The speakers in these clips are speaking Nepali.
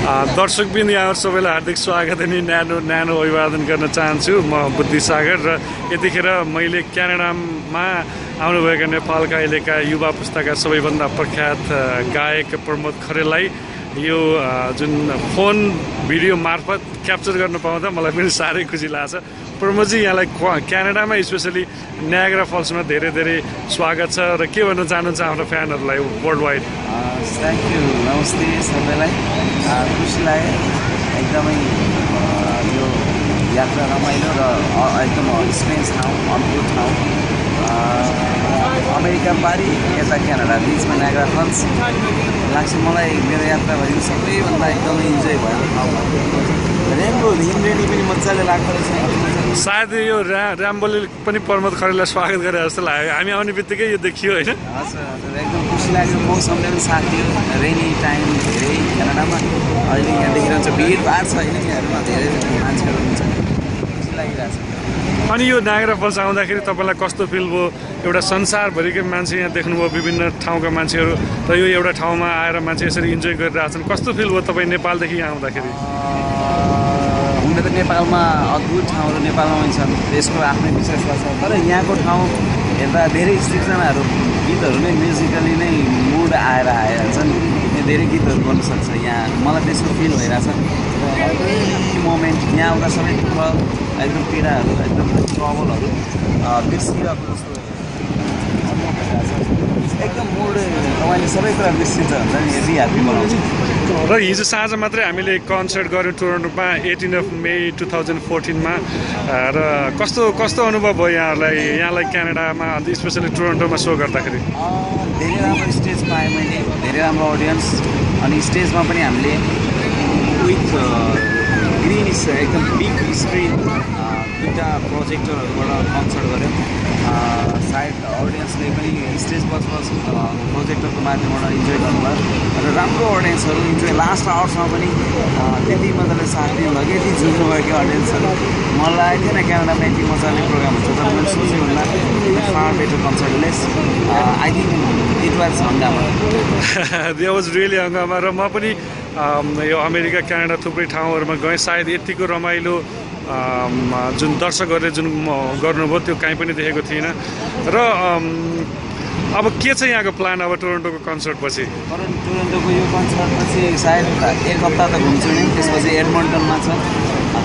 दर्शकबिन यहाँहरू सबैलाई हार्दिक स्वागत अनि न्यानो अभिवादन गर्न चाहन्छु। म बुद्धिसागर र यतिखेर मैले क्यानाडामा आउनुभएका नेपालका अहिलेका युवा पुस्ताका सबैभन्दा प्रख्यात गायक प्रमोद खरेललाई यो जुन फोन भिडियो मार्फत क्याप्चर गर्न पाउँदा मलाई पनि साह्रै खुसी लाग्छ। प्रमोदजी, यहाँलाई क्यानाडामा स्पेसली नायग्रा फल्समा धेरै धेरै स्वागत छ र के भन्न चाहनुहुन्छ हाम्रो फ्यानहरूलाई वर्ल्ड वाइड? थ्याङ्क यू, नमस्ते सबैलाई। खुसी लाग्यो एकदमै यो यात्रा रमाइलो र एकदम एक्सपिरियन्स ठाउँ, अद्भुत ठाउँ। अमेरिका पारी यता क्यानाडा बिचमा नायग्रा फल्स लाग्छ मलाई। मेरो यात्राभरि सबैभन्दा एकदमै इन्जोय भएको ठाउँ। रेनबो हिमरेनी पनि मजाले लाग्दो रहेछ। सायद यो ऱ्याम्बोले पनि प्रमोद खरेललाई स्वागत गरे जस्तो लाग्यो। हामी आउने बित्तिकै यो देखियो होइन? हजुर, एकदम खुसी लाग्यो। मौसमले पनि साथ दियो। रेनी टाइम धेरै क्यानाडामा अहिले यहाँ देखिरहन्छ, भिडभाड छ होइन, यहाँहरूमा धेरै मान्छेहरू हुन्छ, खुसी लागिरहेछ। अनि यो नायग्रा फल्स आउँदाखेरि तपाईँलाई कस्तो फिल भयो? एउटा संसारभरिकै मान्छे यहाँ देख्नुभयो, विभिन्न ठाउँका मान्छेहरू, र यो एउटा ठाउँमा आएर मान्छे यसरी इन्जोय गरिरहेछन्। कस्तो फिल भयो तपाईँ नेपालदेखि यहाँ आउँदाखेरि? हुन त नेपालमा अद्भुत ठाउँहरू नेपालमा पनि छन्, त्यसको आफ्नै विशेषता छ। तर यहाँको ठाउँ हेर्दा धेरै सृजनाहरू, गीतहरू नै म्युजिकली नै मुड आएर आइहाल्छन्। धेरै गीतहरू गर्नु सक्छ यहाँ, मलाई त्यसको फिल भइरहेछ। र मोमेन्ट यहाँ आउँदा सबै दुःख, एकदम पीडाहरू, एकदम ट्रबलहरू बिर्सिरहेको जस्तो एकदम मुड तपाईँले सबै कुरा बिर्सिन्छ हुन्छ नि, यदि ह्याप्पी बनाउँछ। र हिजो साँझ मात्रै हामीले कन्सर्ट गऱ्यौँ टोरन्टोमा 18 मे 2014मा। र कस्तो अनुभव भयो यहाँलाई क्यानाडामा, स्पेसली टोरन्टोमा सो गर्दाखेरि? धेरै राम्रो स्टेज पाएँ मैले, धेरै राम्रो अडियन्स। अनि स्टेजमा पनि हामीले विथ ग्रिन एकदम बिग स्क्रिन दुईवटा प्रोजेक्टरहरूबाट कन्सर्ट गऱ्यौँ। सायद अडियन्सले पनि स्टेज बस प्रोजेक्टरको माध्यमबाट इन्जोय गर्नुभयो र राम्रो अडियन्सहरू इन्जोय। लास्ट आवरसम्म पनि त्यति मजाले साथ दिनुभयो, यति झुम्नुभयो कि अडियन्सहरू। मलाई लागेको थिएन क्यानाडामा यति मजाले प्रोग्राम हुन्छ, तर मैले सोचेँ भन्दा far better concert lace. I think it was Hungama. That was really हङ्गामा। र म पनि यो अमेरिका क्यानाडा थुप्रै ठाउँहरूमा गएँ। सायद यतिको रमाइलो जुन दर्शकहरूले जुन गर्नुभयो त्यो कहीँ पनि देखेको थिइनँ। र अब के छ यहाँको प्लान अब टोरन्टोको कन्सर्ट पछि? टोरन्टोको यो कन्सर्ट पछि सायद एक हप्ता त घुम्छु नि। त्यसपछि एडमन्टनमा छ,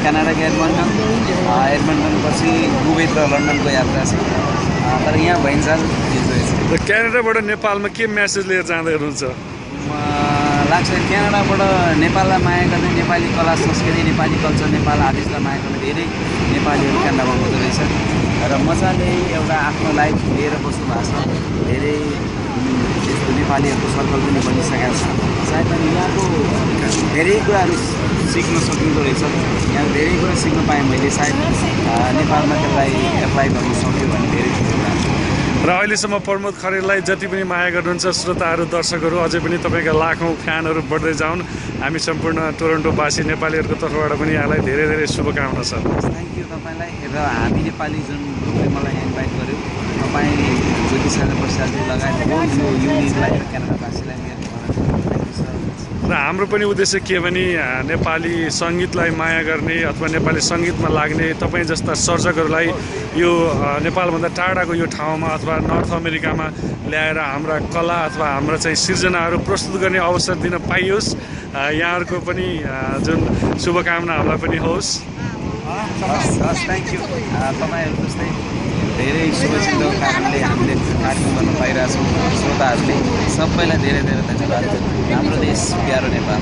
क्यानाडाको एडमन्टन पछि दुबई र लन्डनको यात्रा छ। तर यहाँ भइन्छ र क्यानाडाबाट नेपालमा के मेसेज लिएर जाँदै हुनुहुन्छ? लाग्छ क्यानाडाबाट नेपाललाई माया गर्ने, नेपाली कला संस्कृति, नेपाली कल्चर, नेपाल आदिजलाई माया गर्ने धेरै नेपालीहरू क्यानाडामा हुँदो रहेछ। र मजाले एउटा आफ्नो लाइफ लिएर बस्नु भएको छ। धेरै यस्तो नेपालीहरूको सर्कल पनि बनिसकेको छ। सायद अनि यहाँको धेरै कुराहरू सिक्न सकिँदो रहेछ। यहाँ धेरै कुरा सिक्न पाएँ मैले। सायद नेपालमा त्यसलाई एप्लाई गर्नु सक्यो भने धेरै कुराहरू। र अहिलेसम्म प्रमोद खरेललाई जति पनि माया गर्नुहुन्छ श्रोताहरू, दर्शकहरू, अझै पनि तपाईँका लाखौँ फ्यानहरू बढ्दै जाउन्। हामी सम्पूर्ण टोरन्टोवासी नेपालीहरूको तर्फबाट पनि यहाँलाई धेरै धेरै शुभकामना छ। थ्याङ्क यू तपाईँलाई। र हामी नेपाली जुन ग्रुपले मलाई इन्भाइट गर्यो, तपाईँ ज्योतिसागर प्रसादजी लगायत यो युनिटलाई र क्यानाडावासीलाई मेरो र हाम्रो पनि उद्देश्य के भने नेपाली सङ्गीतलाई माया गर्ने अथवा नेपाली सङ्गीतमा लाग्ने तपाईँ जस्ता सर्जकहरूलाई यो नेपालभन्दा टाढाको यो ठाउँमा अथवा नर्थ अमेरिकामा ल्याएर हाम्रा कला अथवा हाम्रा चाहिँ सृजनाहरू प्रस्तुत गर्ने अवसर दिन पाइयोस्। यहाँहरूको पनि जुन शुभकामना हामीलाई पनि होस्। Thank you. तपाईँहरू जस्तै धेरै शुभचिन्तकको कारणले हामीले कार्यक्रम गर्न पाइरहेछौँ। श्रोताहरूले सबैलाई धेरै धेरै धन्यवाद। हाम्रो देश प्यारो नेपाल।